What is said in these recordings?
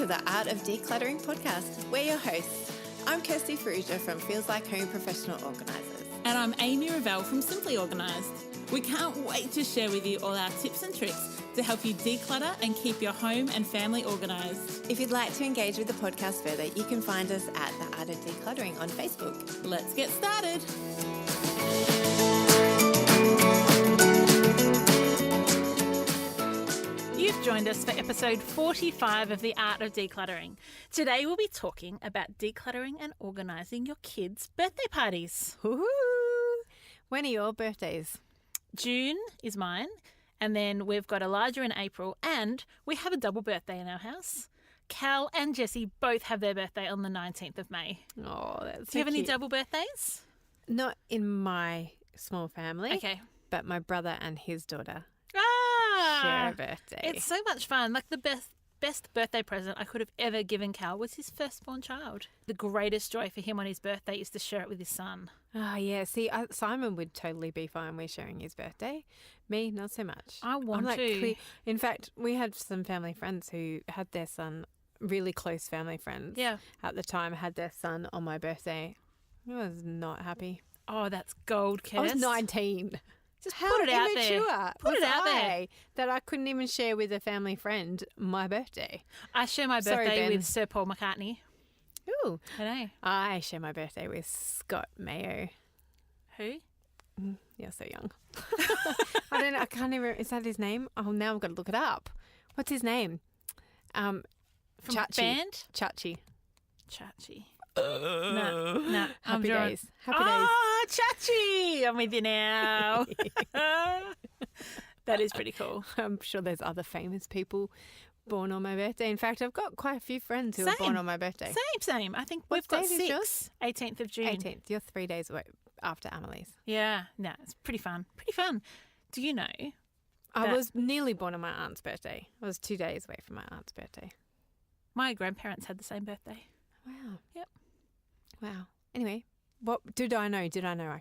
to the Art of Decluttering podcast. We're your hosts. I'm Kirsty Ferrugia from Feels Like Home Professional Organisers. And I'm Amy Revell from Simply Organised. We can't wait to share with you all our tips and tricks to help you declutter and keep your home and family organised. If you'd like to engage with the podcast further, you can find us at the Art of Decluttering on Facebook. Let's get started. You've joined us for episode 45 of The Art of Decluttering. Today we'll be talking about decluttering and organising your kids' birthday parties. Woohoo! When are your birthdays? June is mine, and then we've got Elijah in April, and we have a double birthday in our house. Cal and Jessie both have their birthday on the 19th of May. Oh, that's Do you have any cute. double birthdays? Not in my small family. Okay. But my brother and his daughter Ah! share a birthday. It's so much fun. Like the best birthday present I could have ever given Cal was his firstborn child. The greatest joy for him on his birthday is to share it with his son. Oh, yeah. See, Simon would totally be fine with sharing his birthday. Me, not so much. I want I'm to. In fact, we had some family friends who had their son, really close family friends. Yeah. At the time, had their son on my birthday. I was not happy. Oh, that's gold, Kirst. I was 19. Just How put it out immature there. Put was it out there. I that I couldn't even share with a family friend my birthday. I share my Sorry, birthday Ben. with Sir Paul McCartney. Ooh. I know. I share my birthday with Scott Mayo. Who? You're so young. I can't even, is that his name? Oh, now I've got to look it up. What's his name? From Chachi. band? Chachi. Chachi. No. Happy days. Happy days. Oh, Chachi! I'm with you now. That is pretty cool. I'm sure there's other famous people born on my birthday. In fact, I've got quite a few friends who are born on my birthday. Same. I think What we've got date is 6. yours? 18th of June. 18th. You're 3 days away after Amelie's. Yeah. No, it's pretty fun. Do you know? I That- was nearly born on my aunt's birthday. I was 2 days away from my aunt's birthday. My grandparents had the same birthday. Wow. Yep. Wow. Anyway, what did I know? I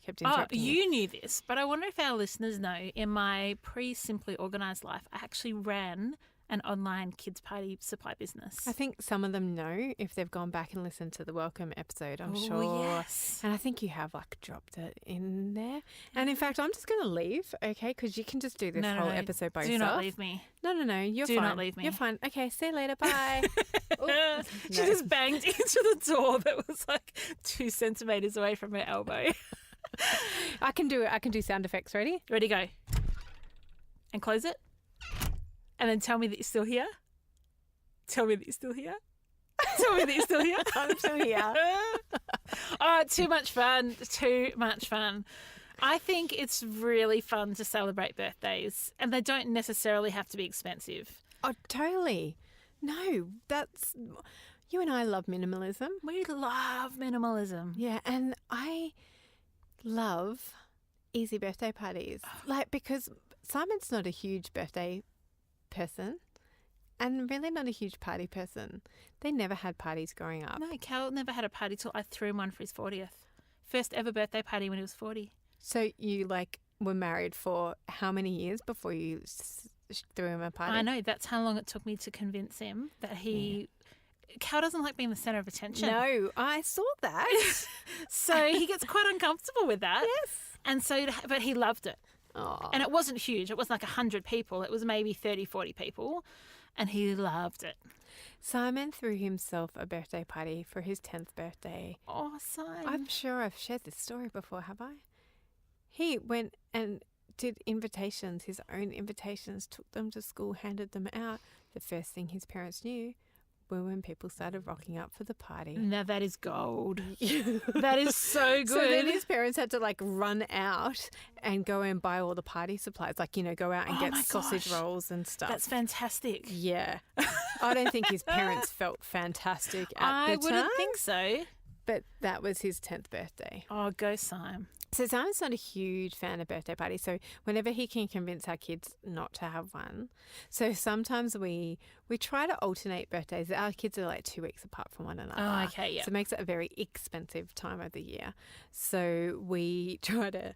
kept Oh, interrupting you. you knew this, but I wonder if our listeners know, in my pre-Simply Organised life, I actually ran an online kids party supply business. I think some of them know if they've gone back and listened to the welcome episode, I'm sure. Yes. And I think you have dropped it in there. And in fact, I'm just going to leave, okay? Because you can just do this whole episode by Do yourself. not leave me. No, you're Do fine. not leave me. You're fine. Okay, see you later. Bye. Oh, She no. just banged into the door that was like 2 centimetres away from her elbow. I can do it. I can do sound effects. Ready? Ready, go. And close it. And then tell me that you're still here. Tell me that you're still here. Tell me that you're still here. I'm still here. Oh, too much fun. Too much fun. I think it's really fun to celebrate birthdays, and they don't necessarily have to be expensive. Oh, totally. No, that's... You and I love minimalism. We love minimalism. Yeah, and I love easy birthday parties. Because Simon's not a huge birthday person and really not a huge party person. They never had parties growing up. No, Cal never had a party till I threw him one for his 40th. First ever birthday party when he was 40. So you were married for how many years before you threw him a party? I know, that's how long it took me to convince him that he... Cal doesn't like being the centre of attention. No, I saw that. So he gets quite uncomfortable with that. Yes. And so, but he loved it. Oh. And it wasn't huge. It wasn't like 100 people. It was maybe 30, 40 people. And he loved it. Simon threw himself a birthday party for his 10th birthday. Awesome. I'm sure I've shared this story before, have I? He went and did invitations, his own invitations, took them to school, handed them out. The first thing his parents knew were when people started rocking up for the party. Now that is gold. That is so good. So then his parents had to run out and go and buy all the party supplies, go out and Oh get my sausage gosh. rolls and stuff. That's fantastic. Yeah. I don't think his parents felt fantastic at the time. I wouldn't think so. But that was his 10th birthday. Oh, go Sim. So Simon's not a huge fan of birthday parties. So whenever he can convince our kids not to have one. So sometimes we try to alternate birthdays. Our kids are 2 weeks apart from one another. Oh, okay, yeah. So it makes it a very expensive time of the year. So we try to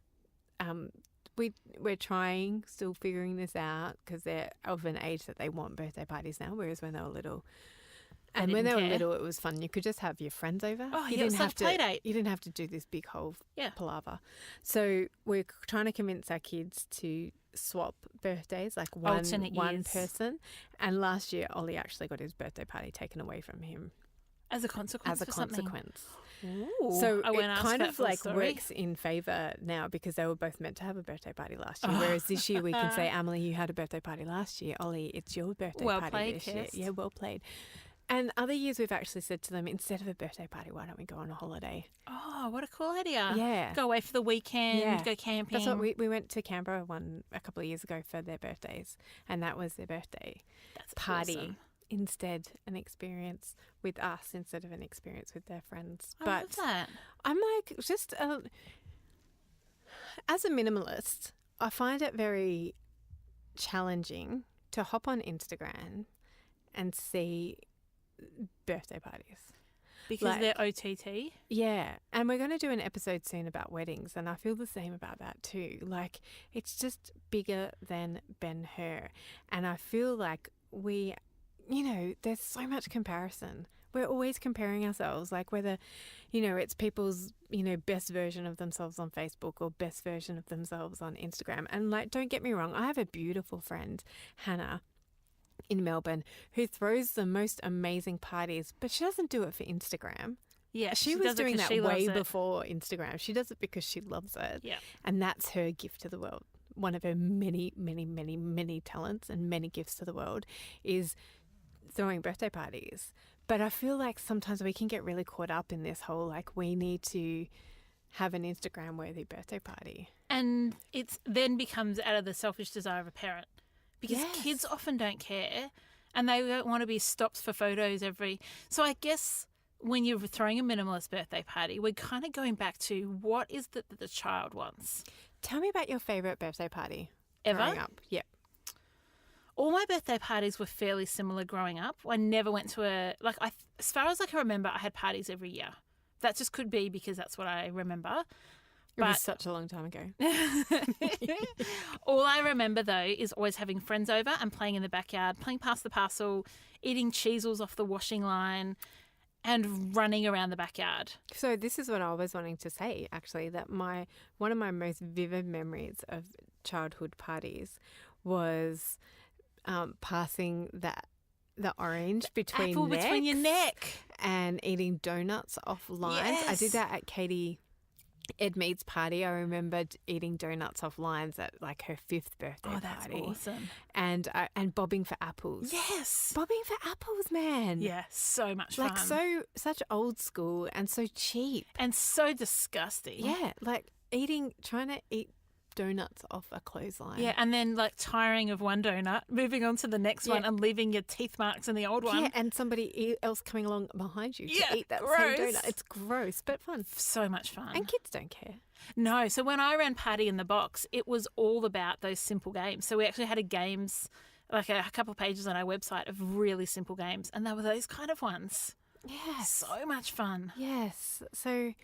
we're trying, still figuring this out because they're of an age that they want birthday parties now, whereas when they were little, And when they didn't were care. little, it was fun. You could just have your friends over. Oh, you yeah, it was like to. play date. You didn't have to do this big whole Yeah. palaver. So we're trying to convince our kids to swap birthdays, like Alternate one years. person. And last year, Ollie actually got his birthday party taken away from him As a consequence. as a for something. consequence. Ooh, So I won't it ask kind that of full like story. works in favour now because they were both meant to have a birthday party last year. Whereas this year we can say, Emily, you had a birthday party last year. Ollie, it's your birthday Well party played, this year. Kirst. Yeah, well played. And other years we've actually said to them, instead of a birthday party, why don't we go on a holiday? Oh, what a cool idea. Yeah. Go away for the weekend, Yeah. go camping. That's what we went to Canberra a couple of years ago for their birthdays, and that was their birthday That's party. awesome. Instead, an experience with us instead of an experience with their friends. I But love that. I'm like, as a minimalist, I find it very challenging to hop on Instagram and see birthday parties. Because Like- they're OTT. Yeah, and we're going to do an episode soon about weddings, and I feel the same about that too. Like, it's just bigger than Ben-Hur, and I feel like there's so much comparison. We're always comparing ourselves, like whether, it's people's, best version of themselves on Facebook or best version of themselves on Instagram. And like, don't get me wrong, I have a beautiful friend, Hannah, in Melbourne, who throws the most amazing parties, but she doesn't do it for Instagram. Yeah, She does was it doing 'cause that she way loves it. before Instagram. She does it because she loves it. Yeah. And that's her gift to the world. One of her many, many, many, many talents and many gifts to the world is throwing birthday parties. But I feel like sometimes we can get really caught up in this whole, like, we need to have an Instagram-worthy birthday party. And it's then becomes out of the selfish desire of a parent. Because Yes. kids often don't care and they don't want to be stopped for photos So I guess when you're throwing a minimalist birthday party, we're kind of going back to what is it that the child wants. Tell me about your favourite birthday party Ever? growing up. Yeah. All my birthday parties were fairly similar growing up. I never went to as far as I can remember, I had parties every year. That just could be because that's what I remember. It was But- such a long time ago. All I remember, though, is always having friends over and playing in the backyard, playing past the parcel, eating cheesels off the washing line, and running around the backyard. So this is what I was wanting to say, actually, that one of my most vivid memories of childhood parties was passing the orange between Apple between your neck. and eating donuts off lines. I did Yes. that at Katie Edmead's party. I remembered eating donuts off lines at like her 5th birthday Oh, that's party. awesome. And bobbing for apples. Yes. Bobbing for apples, man. Yeah, so much Like fun. such old school and so cheap. And so disgusting. Yeah, like trying to eat donuts off a clothesline. Yeah, and then like tiring of one donut, moving on to the next one Yeah. and leaving your teeth marks in the old one. Yeah, and somebody else coming along behind you Yeah, to eat that gross. same donut. It's gross, but fun. So much fun. And kids don't care. No, so when I ran Party in the Box, it was all about those simple games. So we actually had like a couple of pages on our website of really simple games, and they were those kind of ones. Yes. So much fun. Yes. So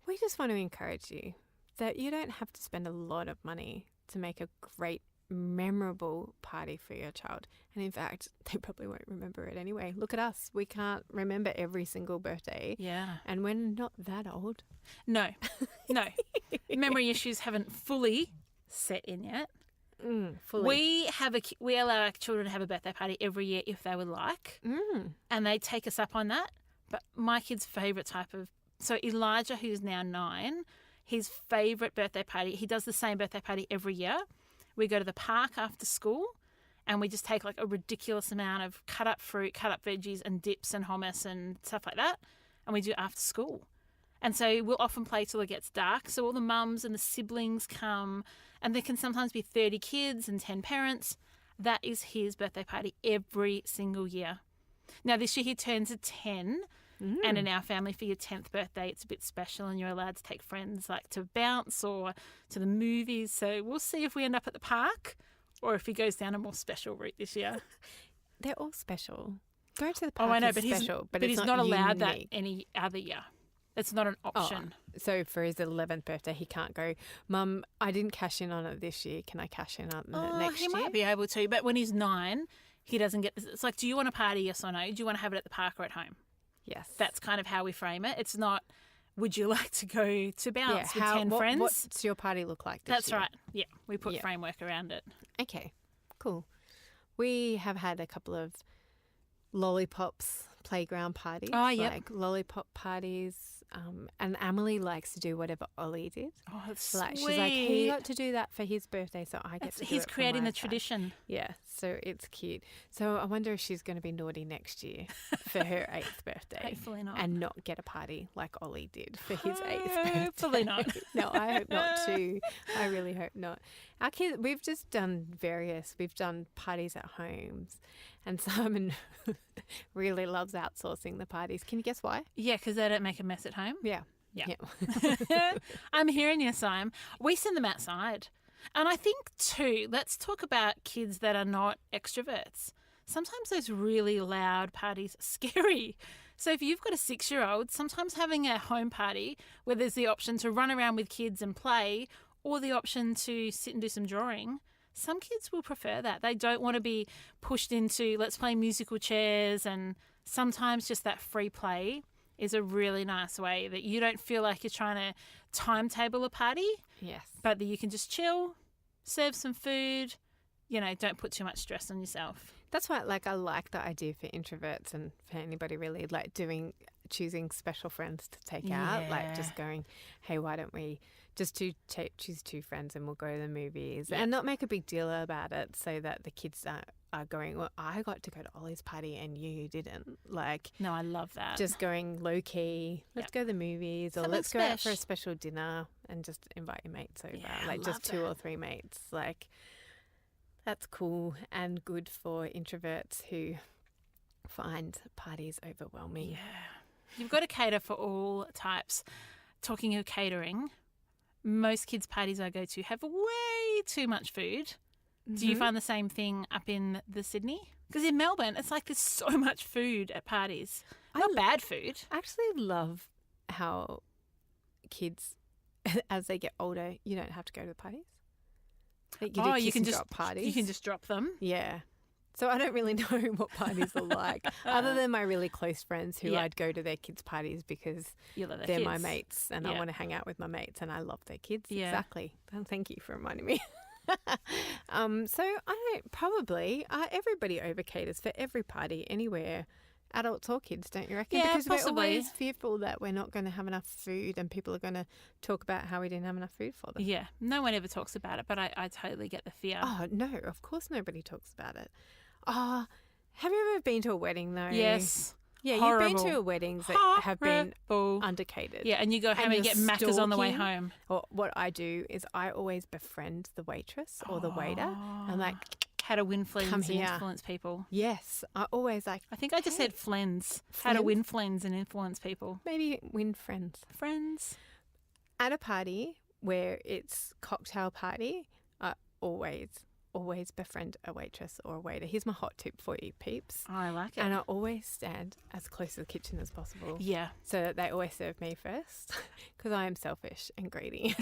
we just want to encourage you that you don't have to spend a lot of money to make a great, memorable party for your child. And in fact, they probably won't remember it anyway. Look at us. We can't remember every single birthday. Yeah. And we're not that old. No. Memory issues haven't fully set in yet. Fully. We allow our children to have a birthday party every year if they would like, and they take us up on that. But my kid's favourite so Elijah, who's now 9, his favourite birthday party, he does the same birthday party every year. We go to the park after school and we just take like a ridiculous amount of cut up fruit, cut up veggies and dips and hummus and stuff like that. And we do it after school. And so we'll often play till it gets dark. So all the mums and the siblings come, and there can sometimes be 30 kids and 10 parents. That is his birthday party every single year. Now this year he turns 10. And in our family, for your 10th birthday, it's a bit special and you're allowed to take friends like to bounce or to the movies. So we'll see if we end up at the park or if he goes down a more special route this year. They're all special. Going to the park I know, is but special, but it's he's not allowed that unique. any other year. It's not an option. So for his 11th birthday, he can't go, Mum, I didn't cash in on it this year. Can I cash in on it next He year? might be able to, but when he's 9, he doesn't get this. It's like, do you want a party, yes or no? Do you want to have it at the park or at home? Yes. That's kind of how we frame it. It's not, would you like to go to bounce with 10 friends? What's your party look like this That's year? right. Yeah, we put framework around it. Okay, cool. We have had a couple of lollipops playground parties. Oh, yep. Like lollipop parties. And Emily likes to do whatever Ollie did. Oh, that's Like sweet. she's like, he got to do that for his birthday, so I get to do He's it for creating my the tradition. Yeah, so it's cute. So I wonder if she's going to be naughty next year for her 8th birthday. Hopefully not. And not get a party like Ollie did for his 8th birthday. Hopefully not. No, I hope not too. I really hope not. Our kids, we've just done we've done parties at homes, and Simon really loves outsourcing the parties. Can you guess why? Yeah, because they don't make a mess at home. Yeah. Yeah. I'm hearing you, Sim. We send them outside. And I think, too, let's talk about kids that are not extroverts. Sometimes those really loud parties are scary. So if you've got a 6-year-old, sometimes having a home party where there's the option to run around with kids and play, or the option to sit and do some drawing, some kids will prefer that. They don't want to be pushed into, let's play musical chairs, and sometimes just that free play is a really nice way that you don't feel like you're trying to timetable a party. Yes. But that you can just chill, serve some food, don't put too much stress on yourself. That's why, I like the idea for introverts and for anybody really, choosing special friends to take out, just going, hey, why don't we just choose 2 friends and we'll go to the movies and not make a big deal about it, so that the kids are going, well, I got to go to Ollie's party and you didn't. No, I love that. Just going low key, let's go to the movies, or Something let's go out for a special. special dinner and just invite your mates over, I just love 2 that. or 3 mates. That's cool and good for introverts who find parties overwhelming. Yeah. You've got to cater for all types. Talking of catering, most kids' parties I go to have way too much food. Do you find the same thing up in the Sydney? Because in Melbourne, it's like there's so much food at parties. Not bad food. I actually love how kids, as they get older, you don't have to go to the parties. You can just drop parties. You can just drop them. Yeah. So I don't really know what parties are like, other than my really close friends who I'd go to their kids' parties because You love their they're kids. my mates and I Yeah. want to hang out with my mates and I love their kids. Yeah. Exactly. Well, thank you for reminding me. So I don't, probably everybody overcaters for every party anywhere, adults or kids, don't you reckon? Yeah, because possibly. we're always fearful that we're not going to have enough food and people are going to talk about how we didn't have enough food for them. Yeah, no one ever talks about it, but I totally get the fear. Oh, no, of course nobody talks about it. Have you ever been to a wedding though? Yes. Yeah, Horrible. you've been to weddings that have been Horrible. undercated. Yeah, and you go home and, you're get Maccas on the way stalking. home. Or what I do is I always befriend the waitress or the waiter. I'm like, How to win friends Come and here. influence people. yes. I always like, I think I just Hey. said flens. How to Flens? win friends and influence people. maybe win friends. Friends. At a party where it's cocktail party, I always befriend a waitress or a waiter. Here's my hot tip for you, peeps. Oh, I like it. And I always stand as close to the kitchen as possible. Yeah. So that they always serve me first because I am selfish and greedy.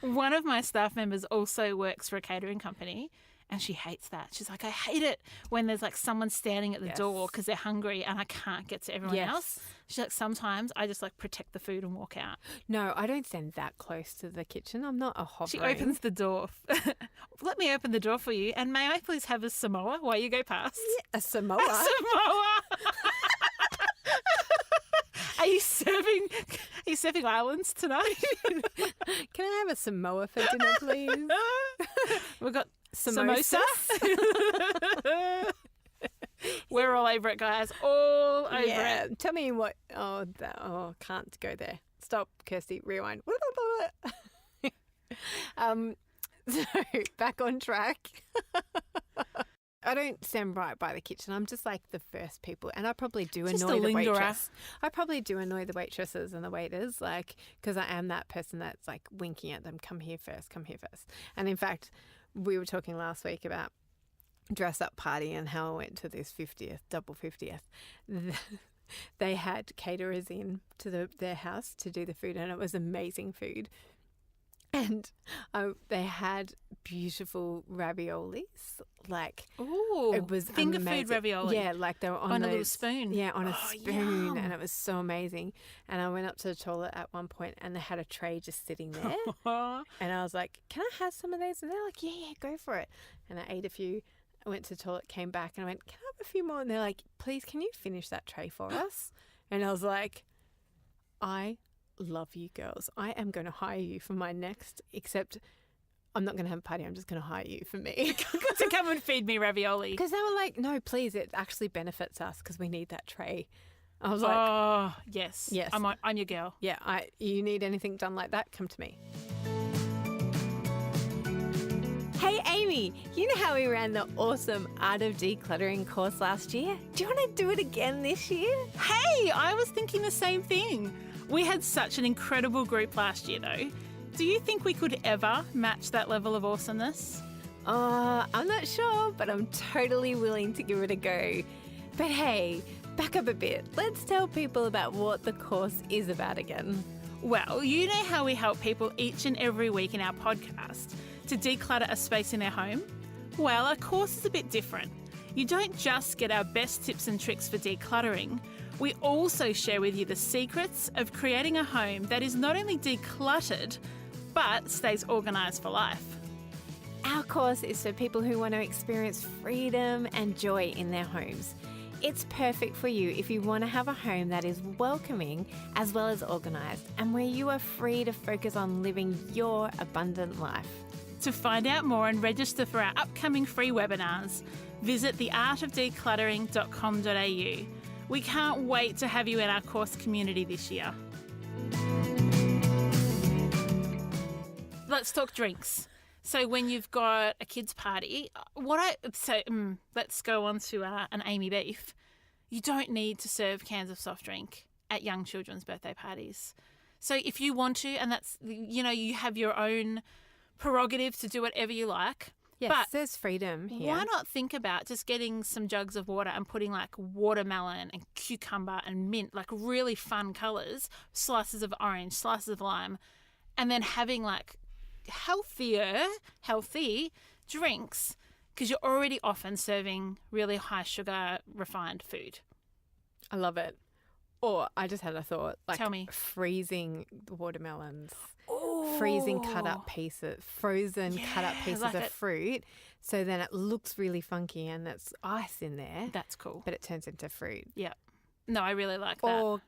One of my staff members also works for a catering company and she hates that. She's like, I hate it when there's like someone standing at the Yes. door because they're hungry and I can't get to everyone Yes. else. She's like, sometimes I just like protect the food and walk out. No, I don't stand that close to the kitchen. I'm not a hovering. She opens the door. Let me open the door for you. And may I please have a Samoa while you go past? a Samoa. A Samoa. Are you serving islands tonight? Can I have a Samoa for dinner, please? We've got Samosa? samosa. We're all over it, guys. All over Yeah. it. Tell me what. Can't go there. Stop, Kirsty. Rewind. So back on track. I don't stand right by the kitchen. I'm just like the first people, and I probably do Just annoy a the lingerer. waitress. I probably do annoy the waitresses and the waiters, because I am that person that's like winking at them. Come here first. Come here first. And in fact, we were talking last week about dress up party and how I went to this 50th, double 50th. They had caterers in to their house to do the food, and it was amazing food. And they had beautiful raviolis. Like, Ooh, it was finger amazing. food ravioli. Yeah, like they were on a those, little spoon. Yeah, on a spoon, yum. and it was so amazing. And I went up to the toilet at one point, and they had a tray just sitting there. And I was like, "Can I have some of these?" And they're like, "Yeah, go for it." And I ate a few. I went to the toilet, came back, and I went, "Can I have a few more?" And they're like, "Please, can you finish that tray for us?" And I was like, "I love you girls. I am going to hire you for my next, except I'm not going to have a party. I'm just going to hire you for me." To come and feed me ravioli. Because they were like, "No, please, it actually benefits us because we need that tray." I was like, oh, yes. Yes. I'm your girl. "Yeah, you need anything done like that, come to me." Hey, Amy, you know how we ran the awesome Art of Decluttering course last year? Do you want to do it again this year? Hey, I was thinking the same thing. We had such an incredible group last year, though. Do you think we could ever match that level of awesomeness? I'm not sure, but I'm totally willing to give it a go. But hey, back up a bit. Let's tell people about what the course is about again. Well, you know how we help people each and every week in our podcast to declutter a space in their home? Well, our course is a bit different. You don't just get our best tips and tricks for decluttering. We also share with you the secrets of creating a home that is not only decluttered, but stays organised for life. Our course is for people who want to experience freedom and joy in their homes. It's perfect for you if you want to have a home that is welcoming as well as organised and where you are free to focus on living your abundant life. To find out more and register for our upcoming free webinars, visit theartofdecluttering.com.au. We can't wait to have you in our course community this year. Let's talk drinks. So when you've got a kids' party, let's go on to an Amy Beef. You don't need to serve cans of soft drink at young children's birthday parties. So if you want to, and that's, you have your own prerogative to do whatever you like. Yes, but there's freedom here. Why not think about just getting some jugs of water and putting like watermelon and cucumber and mint, like really fun colours, slices of orange, slices of lime, and then having like healthy drinks, because you're already often serving really high sugar refined food. I love it. Or I just had a thought, like Tell me. freezing the watermelons, Ooh. freezing cut up pieces, frozen cut up pieces like of fruit. So then it looks really funky and it's ice in there, That's cool. but it turns into fruit. Yeah. No, I really like that. Or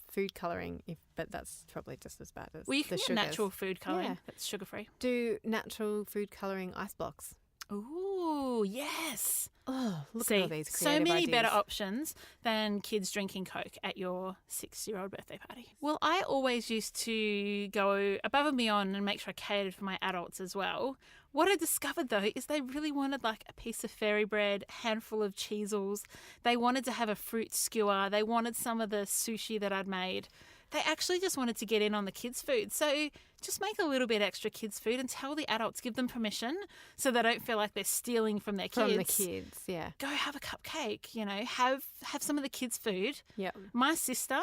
food colouring, but that's probably just as bad as Well, you can the get sugars. natural food colouring. Yeah. That's sugar-free. Do natural food colouring ice blocks. Ooh, yes. Oh, look See, at all these creative so many ideas. better options than kids drinking Coke at your 6-year-old birthday party. Well, I always used to go above and beyond and make sure I catered for my adults as well. What I discovered, though, is they really wanted like a piece of fairy bread, a handful of cheesels. They wanted to have a fruit skewer. They wanted some of the sushi that I'd made. They actually just wanted to get in on the kids' food. So just make a little bit extra kids' food and tell the adults, give them permission so they don't feel like they're stealing from their kids. From the kids, yeah. Go have a cupcake, have some of the kids' food. Yeah. My sister,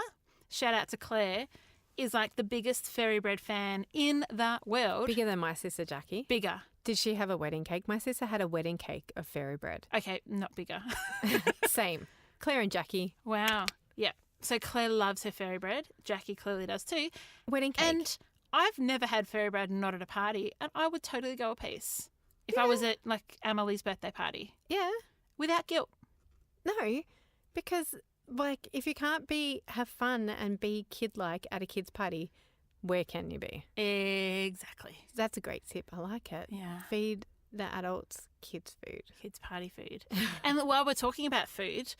shout out to Claire, is like the biggest fairy bread fan in the world. Bigger than my sister Jackie. Bigger. Did she have a wedding cake? My sister had a wedding cake of fairy bread. Okay, not bigger. Same. Claire and Jackie. Wow. Yeah. So Claire loves her fairy bread. Jackie clearly does too. Wedding cake. And I've never had fairy bread not at a party, and I would totally go a piece if I was at like Amelie's birthday party. Yeah. Without guilt. No, because like if you can't have fun and be kid-like at a kid's party, where can you be? Exactly. That's a great tip. I like it. Yeah. Feed the adults kids' food. Kids' party food. And while we're talking about food,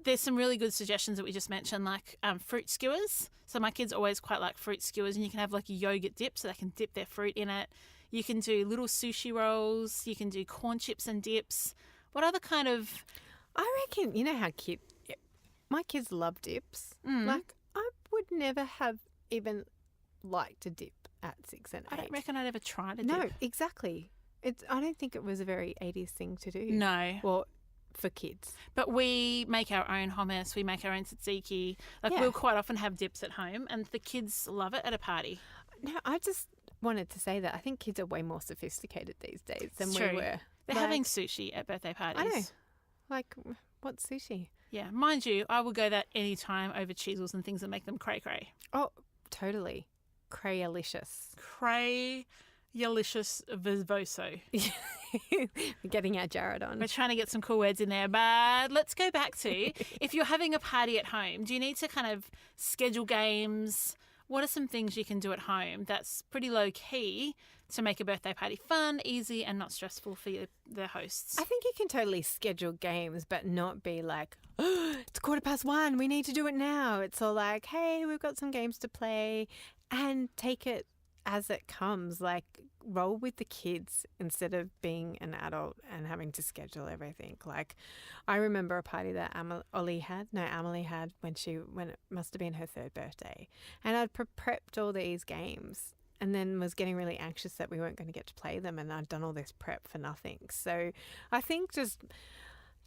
there's some really good suggestions that we just mentioned, like fruit skewers. So my kids always quite like fruit skewers, and you can have like a yogurt dip so they can dip their fruit in it. You can do little sushi rolls. You can do corn chips and dips. What other kind of... I reckon, you know how my kids love dips. Like I would never have even liked to dip at 6 and 8. I don't reckon I'd ever try to dip. No, exactly. I don't think it was a very 80s thing to do. No. Well, for kids. But we make our own hummus. We make our own tzatziki. Like Yeah. we'll quite often have dips at home, and the kids love it at a party. No, wanted to say that I think kids are way more sophisticated these days than It's we true. were. They're having sushi at birthday parties. I know. Like, what's sushi? Yeah, mind you, I will go that any time over cheesels and things that make them cray-cray. Oh, totally. Crayalicious. Crayalicious verboso. We're getting our Jared on. We're trying to get some cool words in there, but let's go back to, if you're having a party at home, do you need to kind of schedule games? What are some things you can do at home that's pretty low-key to make a birthday party fun, easy, and not stressful for the hosts? I think you can totally schedule games, but not be like, oh, it's 1:15, we need to do it now. It's all like, hey, we've got some games to play, and take it as it comes. Like, roll with the kids instead of being an adult and having to schedule everything. Like, I remember a party that Amelie had when it must have been her 3rd birthday, and I'd prepped all these games and then was getting really anxious that we weren't going to get to play them, and I'd done all this prep for nothing. So I think just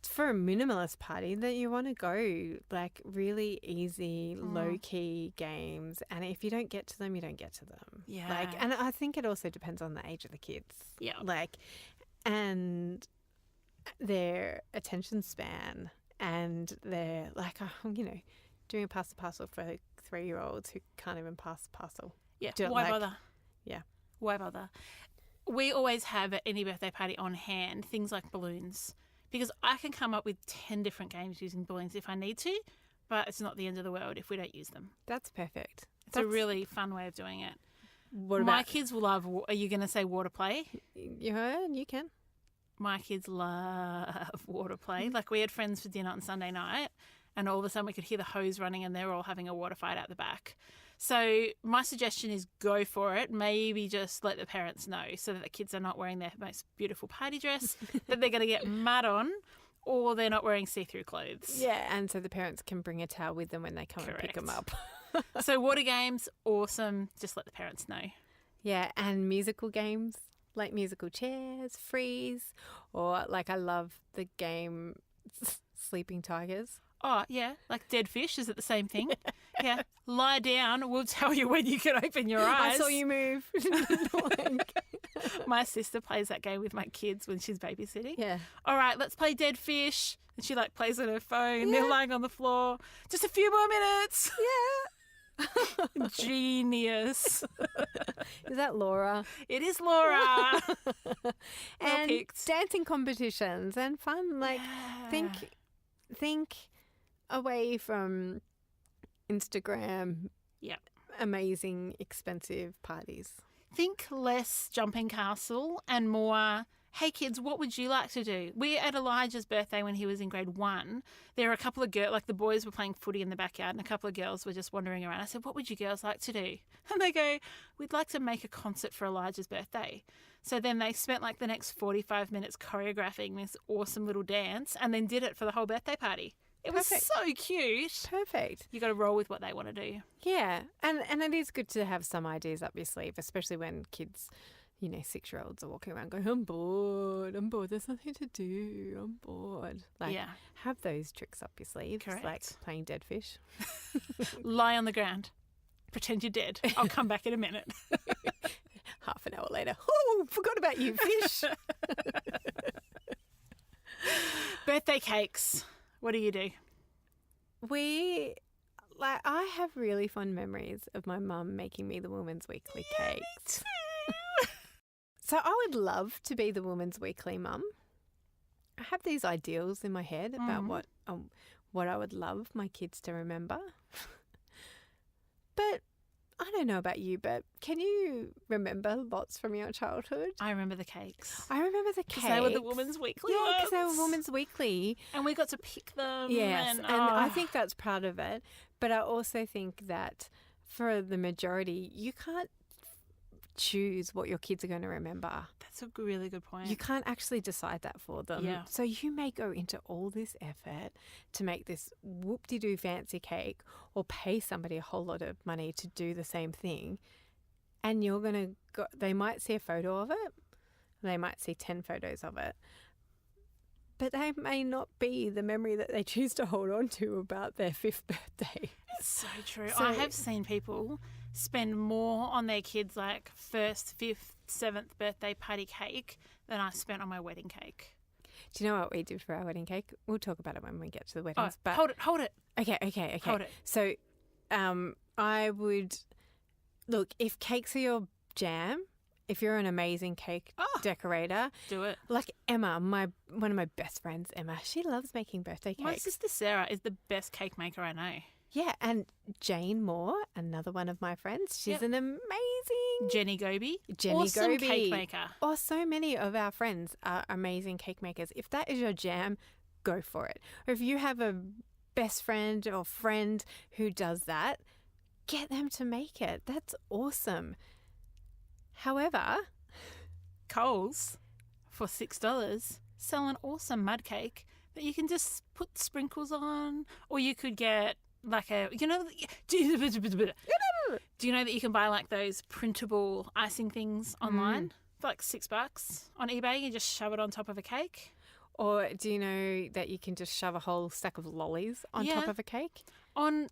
for a minimalist party that you want to go like really easy, low-key games, and if you don't get to them, you don't get to them. Yeah. Like, and I think it also depends on the age of the kids. Yeah. Like, and their attention span, and their doing a pass the parcel for 3-year-olds who can't even pass the parcel. Yeah, why bother? Yeah. Why bother? We always have at any birthday party on hand things like balloons, because I can come up with 10 different games using balloons if I need to, but it's not the end of the world if we don't use them. That's perfect. It's a really fun way of doing it. My kids love, are you going to say water play? You can. My kids love water play. Like, we had friends for dinner on Sunday night, and all of a sudden we could hear the hose running and they were all having a water fight out the back. So my suggestion is go for it. Maybe just let the parents know so that the kids are not wearing their most beautiful party dress that they're going to get mud on, or they're not wearing see-through clothes. Yeah, and so the parents can bring a towel with them when they come and pick them up. So water games, awesome. Just let the parents know. Yeah, and musical games like musical chairs, freeze, or like I love the game Sleeping Tigers. Oh, yeah, like dead fish. Is it the same thing? Yeah. Lie down. We'll tell you when you can open your eyes. I saw you move. My sister plays that game with my kids when she's babysitting. Yeah. All right, let's play dead fish. And she like plays on her phone. They're lying on the floor. Just a few more minutes. Yeah. Genius. Is that Laura? It is Laura. And picked. Dancing competitions and fun. Like, think away from Instagram. Yep. Amazing, expensive parties. Think less jumping castle and more, hey kids, what would you like to do? We at Elijah's birthday when he was in grade 1, there were a couple of girls, like the boys were playing footy in the backyard and a couple of girls were just wandering around. I said, what would you girls like to do? And they go, we'd like to make a concert for Elijah's birthday. So then they spent like the next 45 minutes choreographing this awesome little dance and then did it for the whole birthday party. It was so cute. Perfect. You got to roll with what they want to do. Yeah, and it is good to have some ideas up your sleeve, especially when kids, 6-year-olds are walking around going, I'm bored, there's nothing to do, I'm bored. Like, have those tricks up your sleeve. Correct. Like playing dead fish. Lie on the ground. Pretend you're dead. I'll come back in a minute. Half an hour later, oh, forgot about you, fish. Birthday cakes. What do you do? I have really fond memories of my mum making me the Woman's Weekly cakes. So I would love to be the Woman's Weekly mum. I have these ideals in my head about what I would love my kids to remember. But I don't know about you, but can you remember lots from your childhood? I remember the cakes. I remember the cakes. They were the Woman's Weekly Yeah, ones. because they were Woman's Weekly. And we got to pick them. Yes, and I think that's part of it. But I also think that for the majority, you can't choose what your kids are going to remember. That's a really good point. You can't actually decide that for them. Yeah. So you may go into all this effort to make this whoop-de-doo fancy cake or pay somebody a whole lot of money to do the same thing, and you're going to go, they might see a photo of it, they might see 10 photos of it, but they may not be the memory that they choose to hold on to about their 5th birthday. So true. So- I have seen people spend more on their kids' like first, fifth, seventh birthday party cake than I spent on my wedding cake. Do you know what we did for our wedding cake? We'll talk about it when we get to the Oh, weddings. But hold it. Okay. Hold it. So, I would look if cakes are your jam. If you're an amazing cake decorator, Do it. like Emma, one of my best friends, Emma, she loves making birthday cakes. My sister Sarah is the best cake maker I know. Yeah, and Jane Moore, another one of my friends, she's Yep. an amazing Jenny Goby, Jenny awesome Goby. cake maker. Oh, so many of our friends are amazing cake makers. If that is your jam, go for it. Or if you have a best friend or friend who does that, get them to make it. That's awesome. However, Coles, for $6, sell an awesome mud cake that you can just put sprinkles on, or you could get like a, do you know that you can buy like those printable icing things online for like $6 on eBay? You just shove it on top of a cake. or do you know that you can just shove a whole stack of lollies on top Yeah. of a cake? On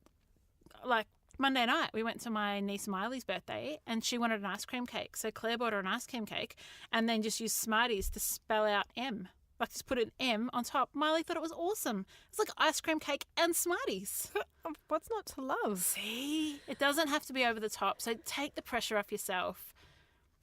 like Monday night, we went to my niece Miley's birthday and she wanted an ice cream cake. So Claire bought her an ice cream cake and then just used Smarties to spell out M. Like just put an M on top. Miley thought it was awesome. It's like ice cream cake and Smarties. What's not to love? See? It doesn't have to be over the top. So take the pressure off yourself.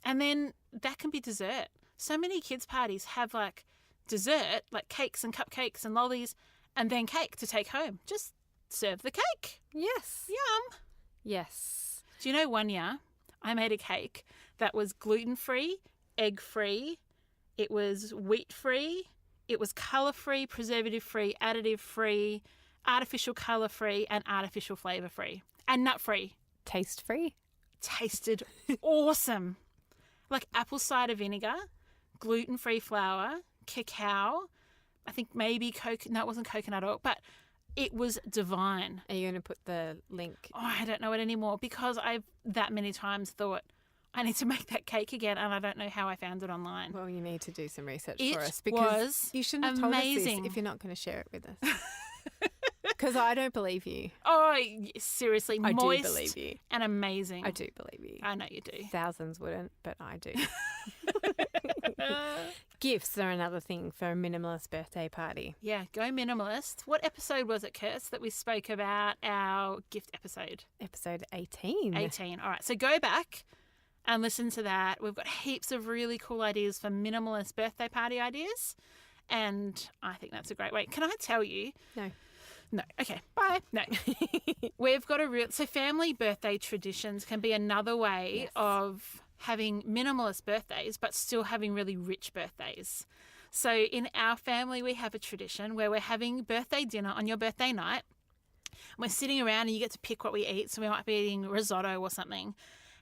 And then that can be dessert. So many kids' parties have like dessert, like cakes and cupcakes and lollies, and then cake to take home. Just serve the cake. Yes. Yum. Yes. Do you know one year I made a cake that was gluten-free, egg-free, it was wheat-free, it was colour-free, preservative-free, additive-free, artificial colour-free, and artificial flavour-free, and nut-free. Taste free? Tasted awesome. Like apple cider vinegar, gluten-free flour, cacao, I think maybe no, it wasn't coconut oil, but it was divine. Are you going to put the link? Oh, I don't know it anymore because I've that many times thought I need to make that cake again and I don't know how I found it online. Well, you need to do some research It for us because was you shouldn't have told us amazing. this if you're not going to share it with us. Because I don't believe you. Oh, seriously, I moist do believe you. and amazing. I do believe you. I know you do. Thousands wouldn't, but I do. Gifts are another thing for a minimalist birthday party. Yeah, go minimalist. What episode was it, Kirst, that we spoke about our gift episode? Episode 18. 18. All right, so go back and listen to that. We've got heaps of really cool ideas for minimalist birthday party ideas, and I think that's a great way. Can I tell you? No. No. Okay. Bye. No. We've got so family birthday traditions can be another way Yes. of having minimalist birthdays, but still having really rich birthdays. So in our family, we have a tradition where we're having birthday dinner on your birthday night. We're sitting around and you get to pick what we eat. So we might be eating risotto or something.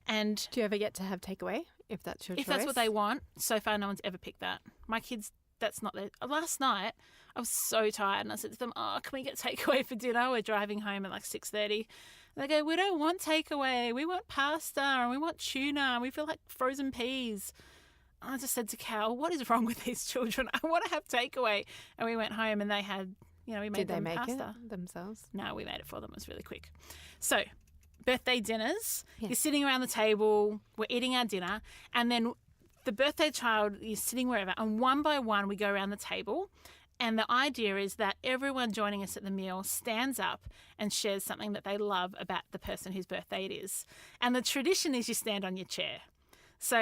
And Do you ever get to have takeaway if that's your choice? if that's what they want, so far no one's ever picked that. My kids, that's not their... Last night, I was so tired and I said to them, oh, can we get takeaway for dinner? We're driving home at like 6:30. They go, we don't want takeaway. We want pasta and we want tuna and we feel like frozen peas. I just said to Cal, what is wrong with these children? I want to have takeaway. And we went home and they had, we made Did they them make pasta. it themselves? No, we made it for them. It was really quick. So, birthday dinners. Yeah. You're sitting around the table. We're eating our dinner. And then the birthday child is sitting wherever. And one by one, we go around the table. And the idea is that everyone joining us at the meal stands up and shares something that they love about the person whose birthday it is. And the tradition is you stand on your chair. So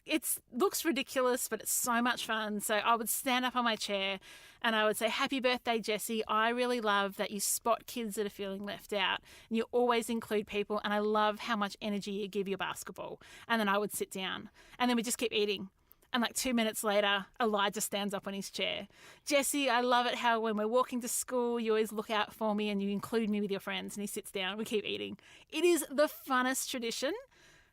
it's looks ridiculous, but it's so much fun. So I would stand up on my chair and I would say, happy birthday, Jessie. I really love that you spot kids that are feeling left out. And you always include people. And I love how much energy you give your basketball. And then I would sit down and then we just keep eating. And like 2 minutes later, Elijah stands up on his chair. Jessie, I love it how when we're walking to school, you always look out for me and you include me with your friends. And he sits down. We keep eating. It is the funnest tradition.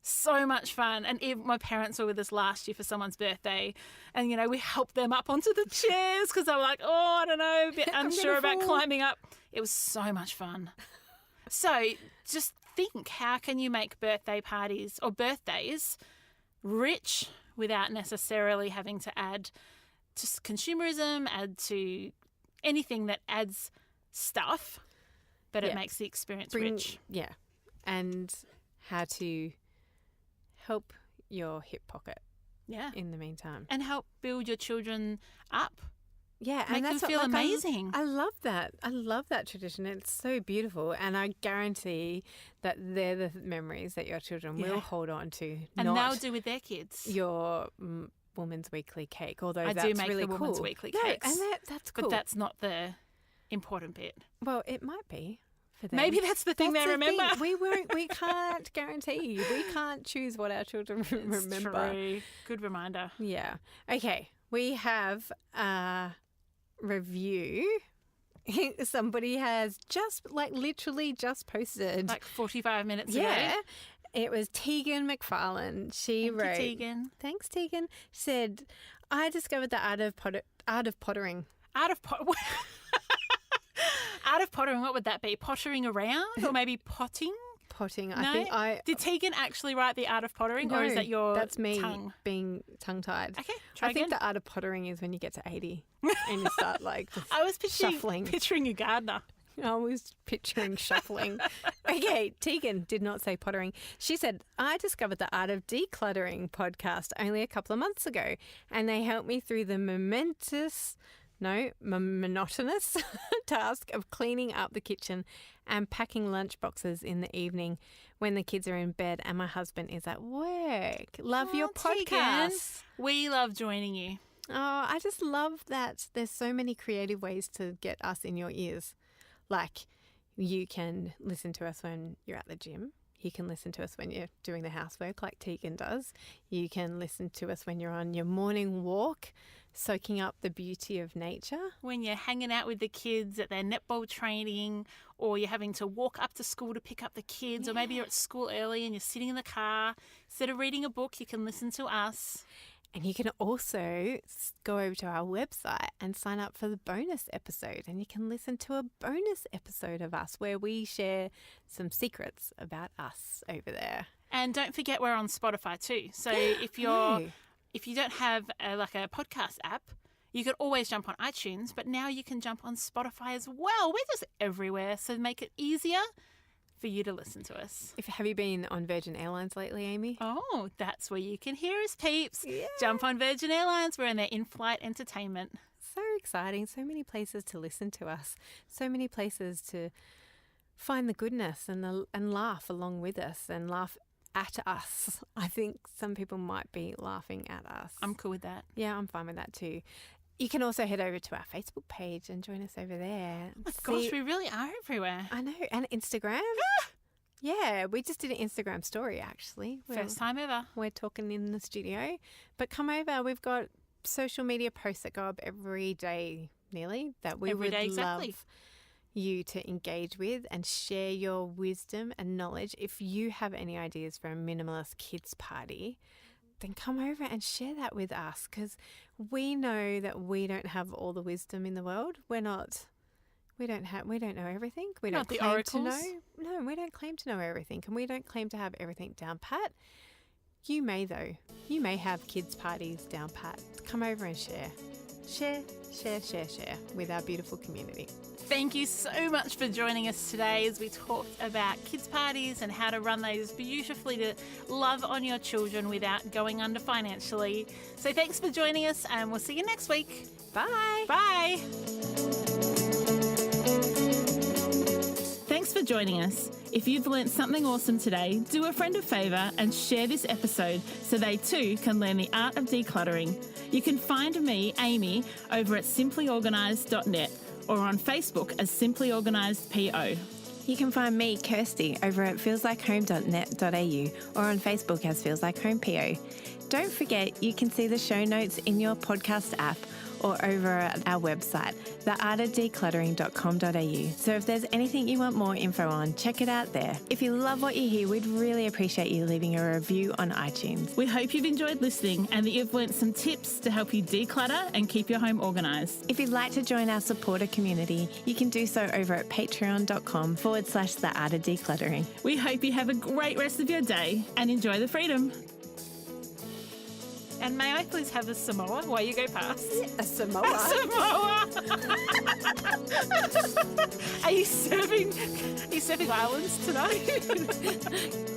So much fun. And my parents were with us last year for someone's birthday. And, we helped them up onto the chairs because they were like, oh, I don't know, a bit unsure about climbing up. It was so much fun. So just think, how can you make birthday parties or birthdays rich without necessarily having to add to consumerism, add to anything that adds stuff? but it makes the experience rich. Yeah. And how to help your hip pocket in the meantime. And help build your children up. Yeah, Make them feel amazing. I love that. I love that tradition. It's so beautiful. And I guarantee that they're the memories that your children will hold on to. And they'll do with their kids. Your Woman's Weekly cake, although I that's do make really the cool. Woman's Weekly cakes. And that's cool. But that's not the important bit. Well, it might be for them. Maybe that's the thing they remember. We can't guarantee. We can't choose what our children remember. True. Good reminder. Yeah. Okay. We have a review. Somebody has literally just posted. Like 45 minutes ago. Yeah. It was Tegan McFarlane. She wrote. Thank you, Tegan. Thanks, Tegan. She said, I discovered the art of pottering. Art of pottering, what would that be? Pottering around or maybe potting? Potting. No? Did Tegan actually write the art of pottering, no, or is that your that's me tongue? Being tongue-tied. Okay, try I again. think the art of pottering is when you get to 80 and you start just I was shuffling. a gardener. I was picturing shuffling. Okay, Tegan did not say pottering. She said, I discovered the Art of Decluttering podcast only a couple of months ago, and they helped me through the monotonous task of cleaning up the kitchen and packing lunch boxes in the evening when the kids are in bed and my husband is at work. Love your podcast. Tegan, we love joining you. Oh, I just love that there's so many creative ways to get us in your ears. Like, you can listen to us when you're at the gym. You can listen to us when you're doing the housework like Tegan does. You can listen to us when you're on your morning walk, soaking up the beauty of nature. When you're hanging out with the kids at their netball training, or you're having to walk up to school to pick up the kids, or maybe you're at school early and you're sitting in the car. Instead of reading a book, you can listen to us. And you can also go over to our website and sign up for the bonus episode. And you can listen to a bonus episode of us where we share some secrets about us over there. And don't forget we're on Spotify too. So if you don't have a podcast app, you could always jump on iTunes. But now you can jump on Spotify as well. We're just everywhere. So make it easier for you to listen to us. Have you been on Virgin Airlines lately, Amy? Oh, that's where you can hear us, peeps. Yeah. Jump on Virgin Airlines. We're in their in-flight entertainment. So exciting. So many places to listen to us. So many places to find the goodness and laugh along with us and laugh at us. I think some people might be laughing at us. I'm cool with that. Yeah, I'm fine with that too. You can also head over to our Facebook page and join us over there. Oh my gosh, we really are everywhere. I know. And Instagram. Yeah, we just did an Instagram story actually. First time ever. We're talking in the studio. But come over. We've got social media posts that go up every day nearly that we would love you to engage with and share your wisdom and knowledge. If you have any ideas for a minimalist kids party, then come over and share that with us, because we know that we don't have all the wisdom in the world. We don't know everything. We don't claim to know. No, we don't claim to know everything, and we don't claim to have everything down pat. You may though. You may have kids parties down pat. Come over and share with our beautiful community. Thank you so much for joining us today as we talked about kids parties and how to run those beautifully to love on your children without going under financially. So thanks for joining us, and we'll see you next week. Bye. Bye. Thanks for joining us. If you've learnt something awesome today, do a friend a favour and share this episode so they too can learn the art of decluttering. You can find me, Amy, over at simplyorganised.net or on Facebook as Simply Organised PO. You can find me, Kirsty, over at feelslikehome.net.au or on Facebook as Feels Like Home PO. Don't forget, you can see the show notes in your podcast app or over at our website, theartofdecluttering.com.au. So if there's anything you want more info on, check it out there. If you love what you hear, we'd really appreciate you leaving a review on iTunes. We hope you've enjoyed listening and that you've learnt some tips to help you declutter and keep your home organised. If you'd like to join our supporter community, you can do so over at patreon.com/theartofdecluttering. We hope you have a great rest of your day and enjoy the freedom. And may I please have a Samoa while you go past? A Samoa. Samoa. Are you serving islands tonight?